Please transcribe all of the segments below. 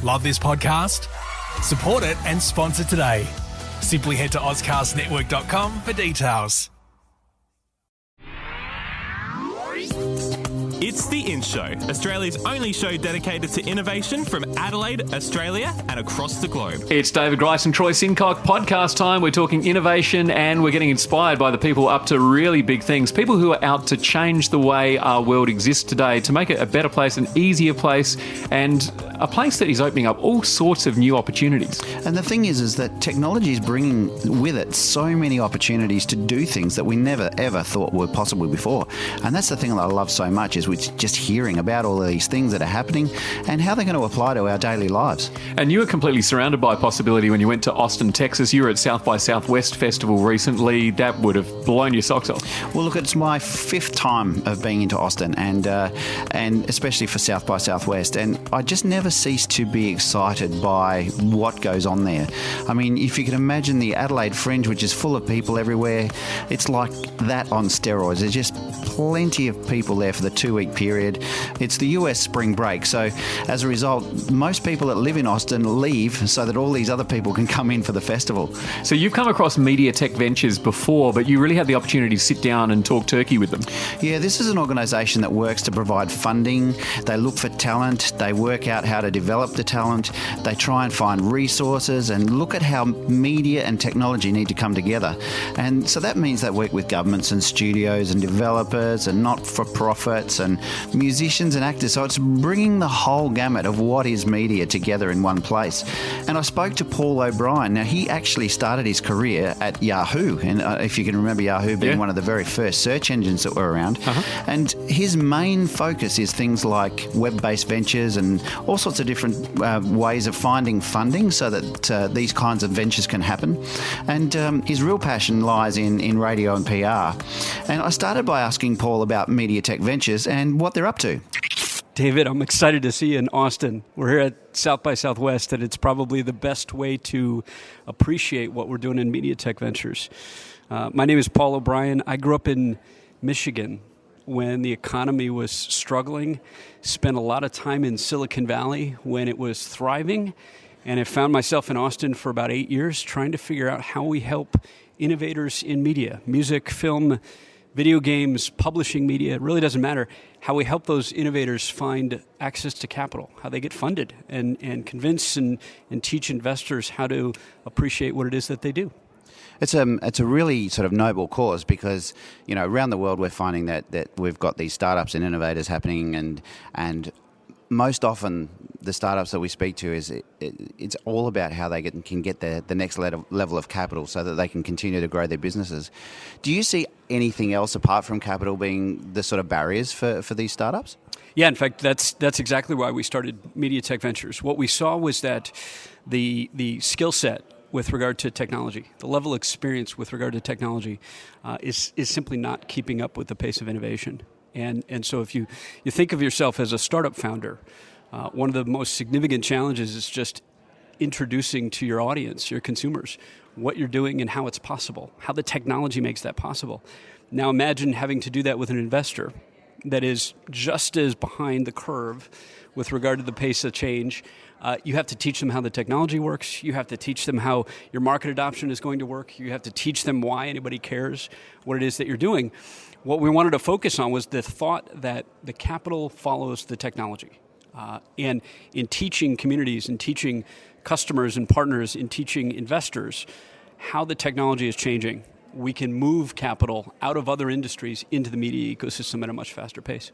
Love this podcast? Support it and sponsor today. Simply head to ozcastnetwork.com for details. It's The In Show, Australia's only show dedicated to innovation from Adelaide, Australia, and across the globe. It's David Grice and Troy Sincock, podcast time. We're talking innovation and we're getting inspired by the people up to really big things, people who are out to change the way our world exists today, to make it a better place, an easier place, and a place that is opening up all sorts of new opportunities. And the thing is that technology is bringing with it so many opportunities to do things that we never, ever thought were possible before. And that's the thing that I love so much, is we're just hearing about all of these things that are happening and how they're going to apply to our daily lives. And you were completely surrounded by possibility when you went to Austin, Texas. You were at South by Southwest Festival recently. That would have blown your socks off. Well, look, it's my 5th time of being into Austin, and especially for South by Southwest. And I just never cease to be excited by what goes on there. I mean, if you can imagine the Adelaide Fringe, which is full of people everywhere, it's like that on steroids. There's just plenty of people there for the 2-week period. It's the US spring break, so as a result, most people that live in Austin leave so that all these other people can come in for the festival. So you've come across MediaTech Ventures before, but you really had the opportunity to sit down and talk turkey with them. Yeah, this is an organisation that works to provide funding. They look for talent. They work out how to develop the talent. They try and find resources and look at how media and technology need to come together. And so that means they work with governments and studios and developers and not-for-profits and musicians and actors. So it's bringing the whole gamut of what is media together in one place. And I spoke to Paul O'Brien. Now, he actually started his career at Yahoo. And if you can remember Yahoo being one of the very first search engines that were around. And his main focus is things like web-based ventures and all sorts of different ways of finding funding so that these kinds of ventures can happen. And his real passion lies in radio and PR. And I started by asking Paul about MediaTech Ventures and what they're up to. David, I'm excited to see you in Austin. We're here at South by Southwest, and it's probably the best way to appreciate what we're doing in MediaTech Ventures. My name is Paul O'Brien. I grew up in Michigan when the economy was struggling, spent a lot of time in Silicon Valley when it was thriving, and I found myself in Austin for about 8 years trying to figure out how we help innovators in media, music, film, video games, publishing media. It really doesn't matter. How we help those innovators find access to capital, how they get funded, and convince and teach investors how to appreciate what it is that they do. It's a really sort of noble cause because, you know, around the world we're finding that we've got these startups and innovators happening, and most often the startups that we speak to it's all about how they can get the next level of capital so that they can continue to grow their businesses. Do you see anything else apart from capital being the sort of barriers for these startups? Yeah, in fact, that's exactly why we started MediaTech Ventures. What we saw was that the skill set with regard to technology, the level of experience with regard to technology is simply not keeping up with the pace of innovation. And so if you think of yourself as a startup founder, one of the most significant challenges is just introducing to your audience, your consumers, what you're doing and how it's possible, how the technology makes that possible. Now imagine having to do that with an investor that is just as behind the curve with regard to the pace of change. You have to teach them how the technology works. You have to teach them how your market adoption is going to work. You have to teach them why anybody cares what it is that you're doing. What we wanted to focus on was the thought that the capital follows the technology. And in teaching communities and teaching customers and partners, in teaching investors how the technology is changing, we can move capital out of other industries into the media ecosystem at a much faster pace.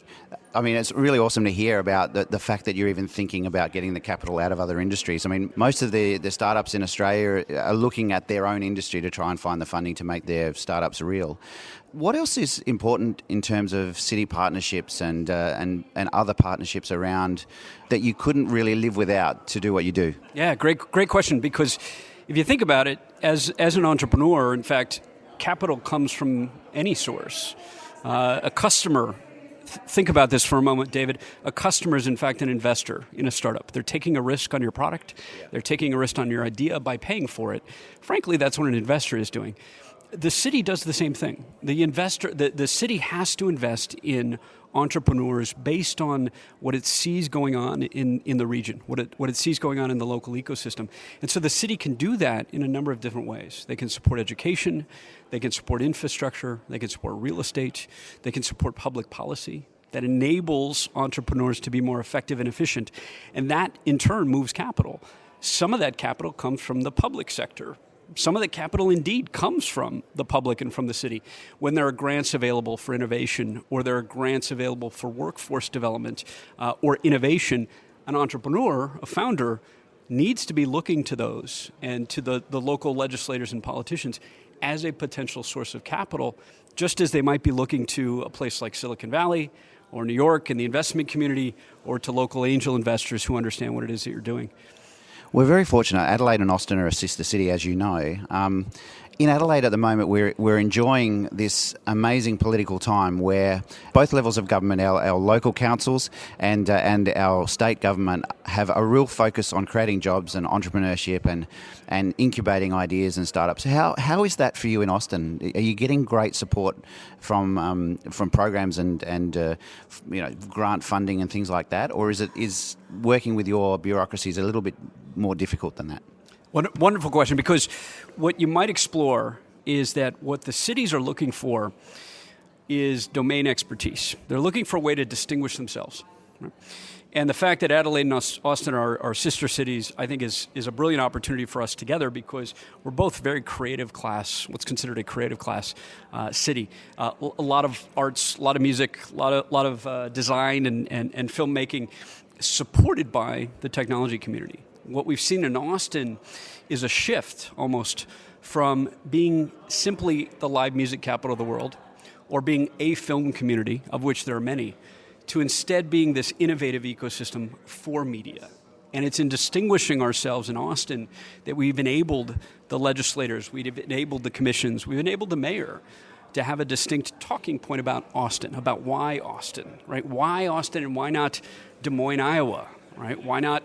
I mean, it's really awesome to hear about the fact that you're even thinking about getting the capital out of other industries. I mean, most of the startups in Australia are looking at their own industry to try and find the funding to make their startups real. What else is important in terms of city partnerships and other partnerships around that you couldn't really live without to do what you do? Yeah, great question, because if you think about it, as an entrepreneur, in fact, capital comes from any source. A customer, think about this for a moment, David. A customer is in fact an investor in a startup. They're taking a risk on your product. They're taking a risk on your idea by paying for it. Frankly, that's what an investor is doing. the city does the same thing. The city has to invest in entrepreneurs based on what it sees going on in the region, what it sees going on in the local ecosystem. And so the city can do that in a number of different ways. They can support education, they can support infrastructure, they can support real estate, they can support public policy that enables entrepreneurs to be more effective and efficient. And that, in turn, moves capital. Some of that capital comes from the public sector. Some of the capital indeed comes from the public and from the city. When there are grants available for innovation, or there are grants available for workforce development or innovation, an entrepreneur, a founder, needs to be looking to those and to the local legislators and politicians as a potential source of capital, just as they might be looking to a place like Silicon Valley or New York in the investment community, or to local angel investors who understand what it is that you're doing. We're very fortunate. Adelaide and Austin are a sister city, as you know. In Adelaide at the moment, we're enjoying this amazing political time where both levels of government, our local councils and our state government, have a real focus on creating jobs and entrepreneurship and incubating ideas and startups. How is that for you in Austin? Are you getting great support from programs and grant funding and things like that, or is working with your bureaucracies a little bit more difficult than that? Wonderful question, because what you might explore is that what the cities are looking for is domain expertise. They're looking for a way to distinguish themselves. Right? And the fact that Adelaide and Austin are sister cities, I think, is a brilliant opportunity for us together, because we're both very creative class, what's considered a creative class city. A lot of arts, a lot of music, a lot of design and filmmaking, supported by the technology community. What we've seen in Austin is a shift almost from being simply the live music capital of the world, or being a film community, of which there are many, to instead being this innovative ecosystem for media. And it's in distinguishing ourselves in Austin that we've enabled the legislators, we've enabled the commissions, we've enabled the mayor to have a distinct talking point about Austin, about why Austin, right? Why Austin and why not Des Moines, Iowa? Right? Why not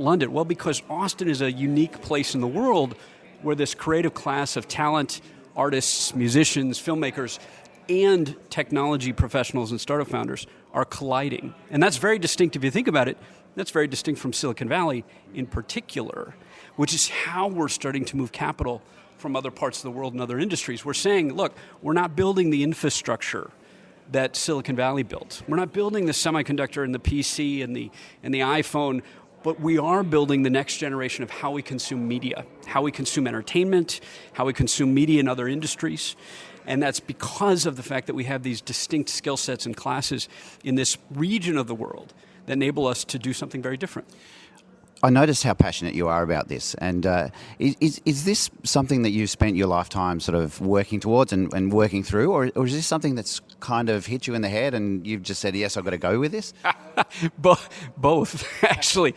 London? Well, because Austin is a unique place in the world where this creative class of talent, artists, musicians, filmmakers, and technology professionals and startup founders are colliding. And that's very distinct if you think about it. That's very distinct from Silicon Valley in particular, which is how we're starting to move capital from other parts of the world and other industries. We're saying, look, we're not building the infrastructure that Silicon Valley built. We're not building the semiconductor and the PC and the iPhone, but we are building the next generation of how we consume media, how we consume entertainment, how we consume media in other industries. And that's because of the fact that we have these distinct skill sets and classes in this region of the world that enable us to do something very different. I noticed how passionate you are about this, and is this something that you've spent your lifetime sort of working towards and working through, or is this something that's kind of hit you in the head and you've just said, yes, I've got to go with this? Both, actually.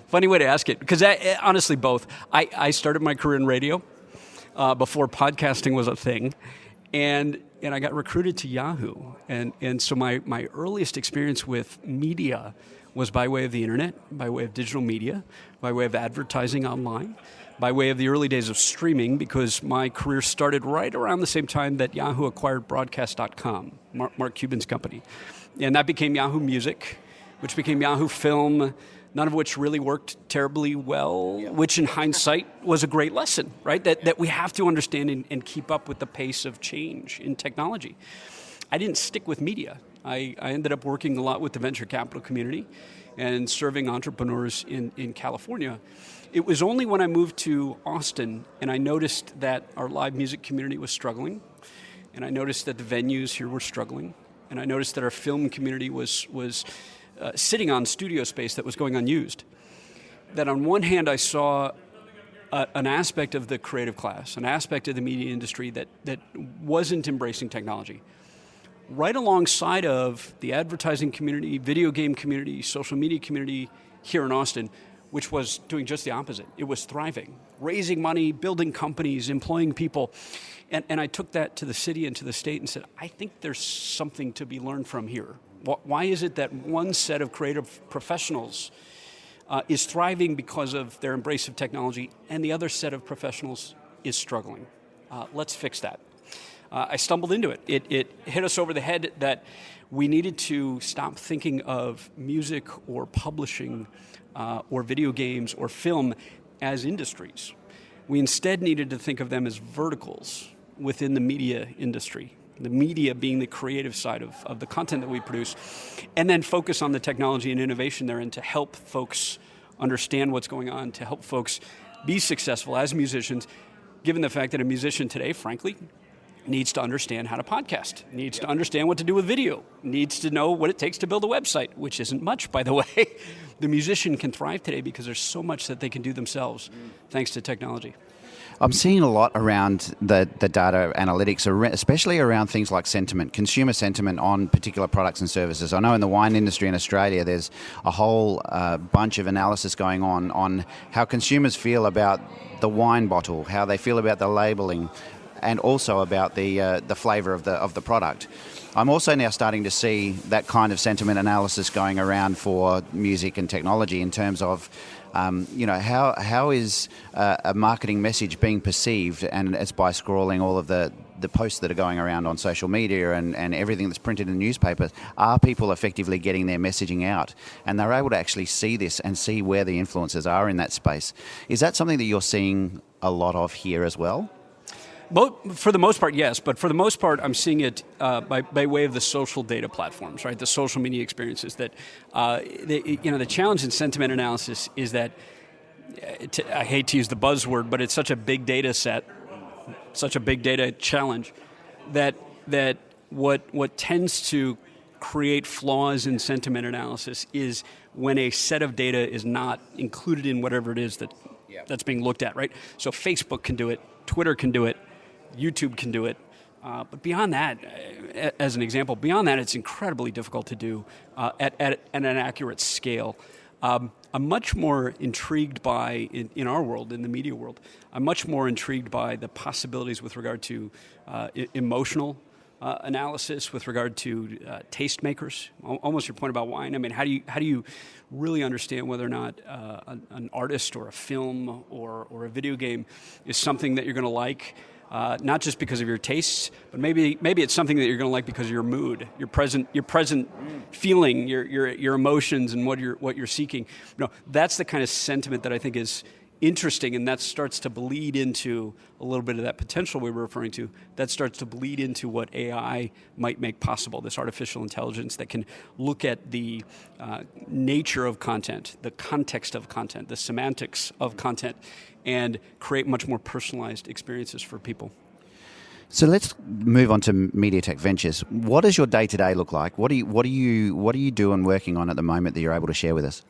Funny way to ask it, because honestly, both. I started my career in radio before podcasting was a thing, and I got recruited to Yahoo, and so my earliest experience with media was by way of the internet, by way of digital media, by way of advertising online, by way of the early days of streaming, because my career started right around the same time that Yahoo acquired Broadcast.com, Mark Cuban's company. And that became Yahoo Music, which became Yahoo Film, none of which really worked terribly well, which in hindsight was a great lesson, right? That we have to understand and keep up with the pace of change in technology. I didn't stick with media. I ended up working a lot with the venture capital community and serving entrepreneurs in California. It was only when I moved to Austin and I noticed that our live music community was struggling, and I noticed that the venues here were struggling, and I noticed that our film community was sitting on studio space that was going unused, that on one hand I saw an aspect of the creative class, an aspect of the media industry that wasn't embracing technology, right alongside of the advertising community, video game community, social media community here in Austin, which was doing just the opposite. It was thriving, raising money, building companies, employing people. And I took that to the city and to the state and said, I think there's something to be learned from here. Why is it that one set of creative professionals is thriving because of their embrace of technology and the other set of professionals is struggling? Let's fix that. I stumbled into it. It hit us over the head that we needed to stop thinking of music or publishing or video games or film as industries. We instead needed to think of them as verticals within the media industry, the media being the creative side of the content that we produce, and then focus on the technology and innovation therein to help folks understand what's going on, to help folks be successful as musicians, given the fact that a musician today, frankly, needs to understand how to podcast, needs to understand what to do with video, needs to know what it takes to build a website, which isn't much, by the way. The musician can thrive today because there's so much that they can do themselves thanks to technology. I'm seeing a lot around the data analytics, especially around things like sentiment, consumer sentiment on particular products and services. I know in the wine industry in Australia, there's a whole bunch of analysis going on how consumers feel about the wine bottle, how they feel about the labelling, and also about the flavour of the product. I'm also now starting to see that kind of sentiment analysis going around for music and technology in terms of, how is a marketing message being perceived, and it's by scrolling all of the posts that are going around on social media and everything that's printed in newspapers. Are people effectively getting their messaging out? And they're able to actually see this and see where the influencers are in that space. Is that something that you're seeing a lot of here as well? For the most part, yes. But for the most part, I'm seeing it by way of the social data platforms, right? The social media experiences. That the challenge in sentiment analysis is that I hate to use the buzzword, but it's such a big data set, such a big data challenge that what tends to create flaws in sentiment analysis is when a set of data is not included in whatever it is that's being looked at, right? So Facebook can do it, Twitter can do it, YouTube can do it. But beyond that, as an example, beyond that, it's incredibly difficult to do at an accurate scale. I'm much more intrigued by, in our world, in the media world, I'm much more intrigued by the possibilities with regard to emotional analysis, with regard to tastemakers. Almost your point about wine. I mean, how do you really understand whether or not an artist or a film or a video game is something that you're going to like? Not just because of your tastes, but maybe it's something that you're going to like because of your mood, your present feeling, your emotions, and what you're seeking. That's the kind of sentiment that I think is interesting, and that starts to bleed into a little bit of that potential we were referring to. That starts to bleed into what AI might make possible, this artificial intelligence that can look at the nature of content, the context of content, the semantics of content, and create much more personalized experiences for people. So let's move on to MediaTech Ventures. What does your day-to-day look like? What are you doing, working on at the moment that you're able to share with us?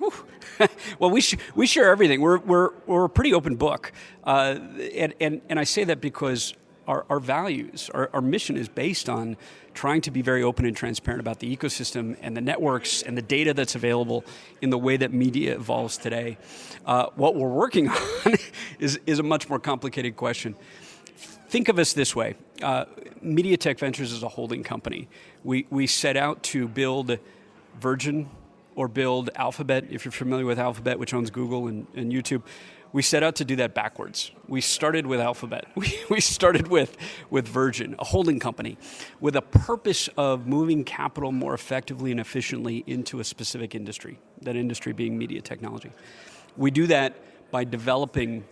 Well, we share everything. We're a pretty open book, and I say that because our values, our mission is based on trying to be very open and transparent about the ecosystem and the networks and the data that's available in the way that media evolves today. What we're working on is a much more complicated question. Think of us this way. MediaTech Ventures is a holding company. We set out to build Virgin or build Alphabet, if you're familiar with Alphabet, which owns Google and YouTube. We set out to do that backwards. We started with Alphabet. We started with Virgin, a holding company, with a purpose of moving capital more effectively and efficiently into a specific industry, that industry being media technology. We do that by developing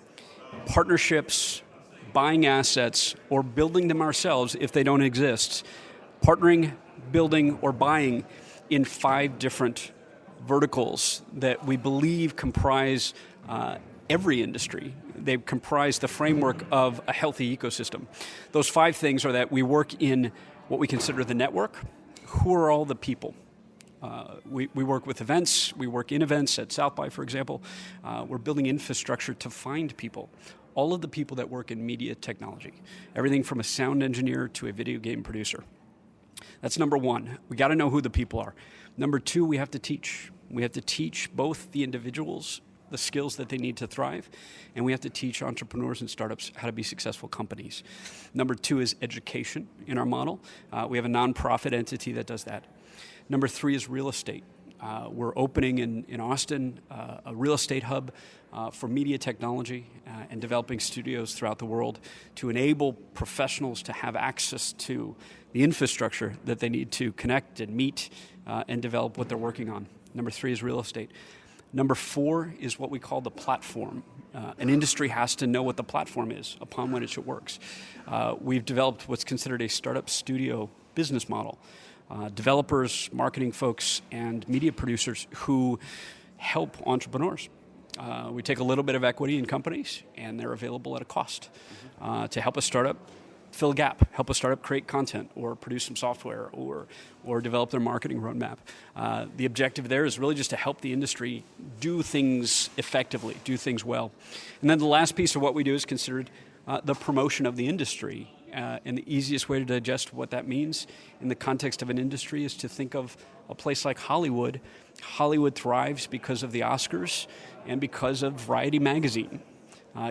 partnerships, buying assets, or building them ourselves if they don't exist, partnering, building, or buying in 5 different verticals that we believe comprise every industry. They comprise the framework of a healthy ecosystem. Those 5 things are that we work in what we consider the network. Who are all the people? We work with events. We work in events at South by, for example. We're building infrastructure to find people. All of the people that work in media technology. Everything from a sound engineer to a video game producer. That's number 1. We got to know who the people are. Number 2, we have to teach. We have to teach both the individuals the skills that they need to thrive, and we have to teach entrepreneurs and startups how to be successful companies. Number 2 is education in our model. We have a nonprofit entity that does that. Number 3 is real estate. We're opening in Austin a real estate hub for media technology and developing studios throughout the world to enable professionals to have access to the infrastructure that they need to connect and meet and develop what they're working on. Number 3 is real estate. Number 4 is what we call the platform. An industry has to know what the platform is upon which it works. We've developed what's considered a startup studio business model. Developers, marketing folks, and media producers who help entrepreneurs. We take a little bit of equity in companies, and they're available at a cost to help a startup fill a gap, help a startup create content or produce some software or develop their marketing roadmap. The objective there is really just to help the industry do things effectively, do things well. And then the last piece of what we do is considered the promotion of the industry. And the easiest way to digest what that means in the context of an industry is to think of a place like Hollywood. Hollywood thrives because of the Oscars and because of Variety magazine.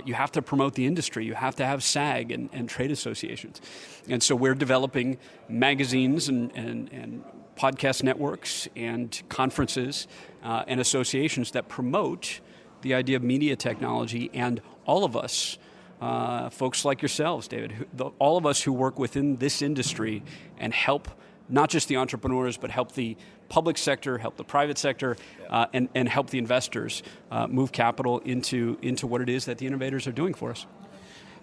You have to promote the industry. You have to have SAG and trade associations. And so we're developing magazines and podcast networks and conferences and associations that promote the idea of media technology, and all of us, folks like yourselves, David, all of us who work within this industry and help not just the entrepreneurs, but help the public sector, help the private sector, and help the investors move capital into what it is that the innovators are doing for us.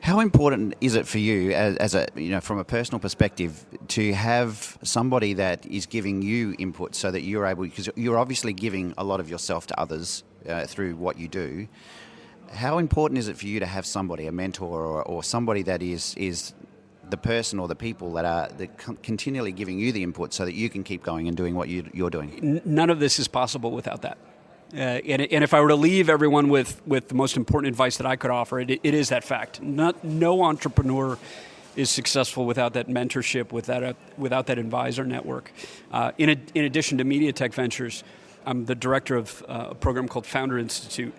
How important is it for you, as a from a personal perspective, to have somebody that is giving you input so that you're able, because you're obviously giving a lot of yourself to others through what you do. How important is it for you to have somebody, a mentor or somebody that is the person or the people that are continually giving you the input so that you can keep going and doing what you're doing? None of this is possible without that. And if I were to leave everyone with the most important advice that I could offer, it is that fact. No entrepreneur is successful without that mentorship, without that advisor network. In addition to MediaTech Ventures, I'm the director of a program called Founder Institute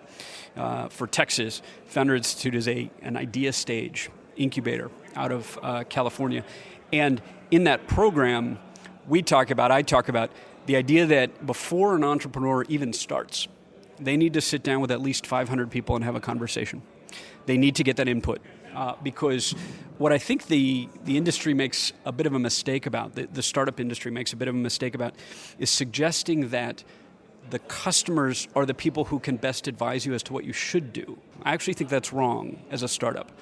for Texas. Founder Institute is an idea stage incubator out of California. And in that program, I talk about the idea that before an entrepreneur even starts, they need to sit down with at least 500 people and have a conversation. They need to get that input. Because what I think the industry makes a bit of a mistake about, the startup industry makes a bit of a mistake about, is suggesting that the customers are the people who can best advise you as to what you should do. I actually think that's wrong as a startup.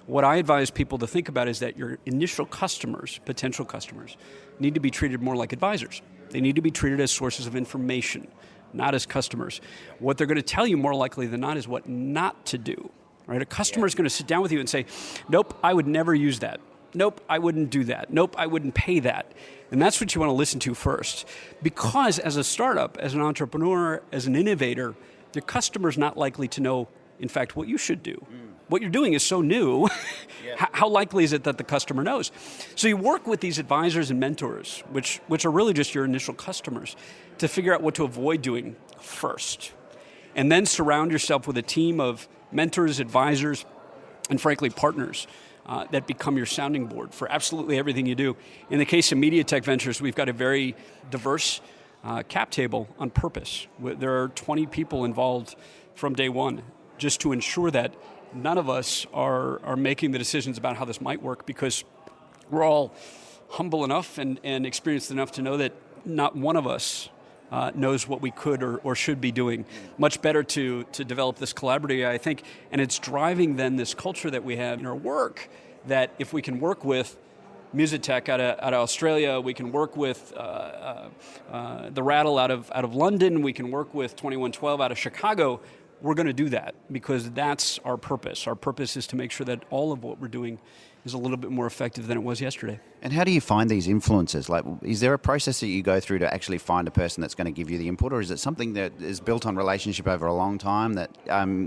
What I advise people to think about is that your initial customers, potential customers, need to be treated more like advisors. They need to be treated as sources of information, not as customers. What they're going to tell you more likely than not is what not to do. Right? A customer is going to sit down with you and say, nope, I would never use that. Nope, I wouldn't do that. Nope, I wouldn't pay that. And that's what you want to listen to first. Because as a startup, as an entrepreneur, as an innovator, your customer's not likely to know, in fact, what you should do. What you're doing is so new, how likely is it that the customer knows? So you work with these advisors and mentors, which are really just your initial customers, to figure out what to avoid doing first. And then surround yourself with a team of mentors, advisors, and frankly, partners that become your sounding board for absolutely everything you do. In the case of MediaTech Ventures, we've got a very diverse cap table on purpose. There are 20 people involved from day one, just to ensure that none of us are making the decisions about how this might work, because we're all humble enough and experienced enough to know that not one of us knows what we could or should be doing. Much better to develop this collaborative, I think, and it's driving then this culture that we have in our work, that if we can work with MediaTech out of Australia, we can work with the Rattle out of London, we can work with 2112 out of Chicago, we're going to do that because that's our purpose. Our purpose is to make sure that all of what we're doing is a little bit more effective than it was yesterday. And how do you find these influencers? Like, is there a process that you go through to actually find a person that's going to give you the input, or is it something that is built on relationship over a long time, that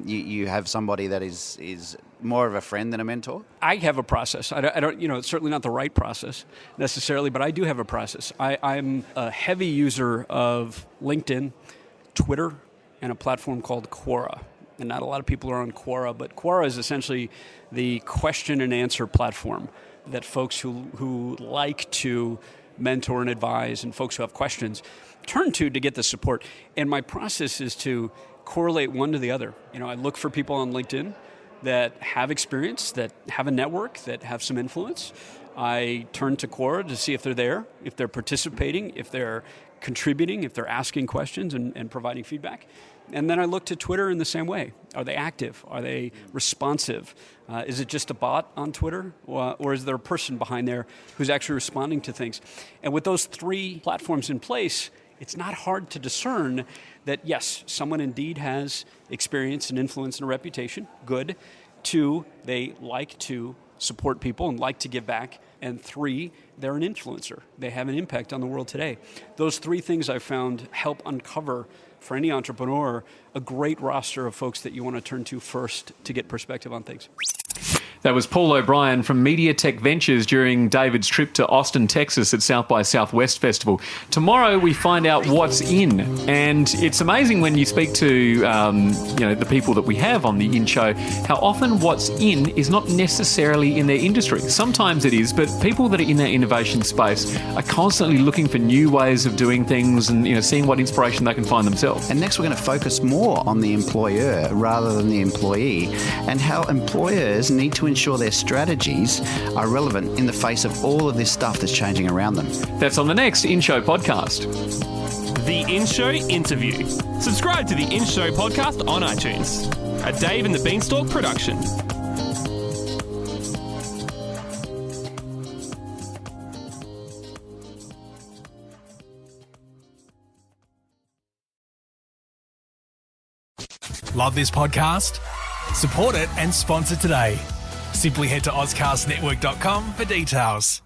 you have somebody that is more of a friend than a mentor? I have a process. I don't, it's certainly not the right process necessarily, but I do have a process. I'm a heavy user of LinkedIn, Twitter, and a platform called Quora. And not a lot of people are on Quora, but Quora is essentially the question and answer platform that folks who like to mentor and advise and folks who have questions turn to get the support. And my process is to correlate one to the other. I look for people on LinkedIn that have experience, that have a network, that have some influence. I turn to Quora to see if they're there, if they're participating, if they're contributing, if they're asking questions and providing feedback. And then I look to Twitter in the same way. Are they active? Are they responsive? Is it just a bot on Twitter? Or is there a person behind there who's actually responding to things? And with those three platforms in place, it's not hard to discern that, yes, someone indeed has experience and influence and a reputation. Good. 2, they like to support people and like to give back. And 3, they're an influencer. They have an impact on the world today. Those 3 things I've found help uncover, for any entrepreneur, a great roster of folks that you want to turn to first to get perspective on things. That was Paul O'Brien from MediaTech Ventures during David's trip to Austin, Texas at South by Southwest Festival. Tomorrow we find out what's in, and it's amazing when you speak to the people that we have on the In Show, how often what's in is not necessarily in their industry. Sometimes it is, but people that are in that innovation space are constantly looking for new ways of doing things and seeing what inspiration they can find themselves. And next we're going to focus more on the employer rather than the employee, and how employers need to ensure their strategies are relevant in the face of all of this stuff that's changing around them. That's on the next In Show podcast. The In Show Interview. Subscribe to the In Show podcast on iTunes. A Dave and the Beanstalk production. Love this podcast? Support it and sponsor today. Simply head to AuscastNetwork.com for details.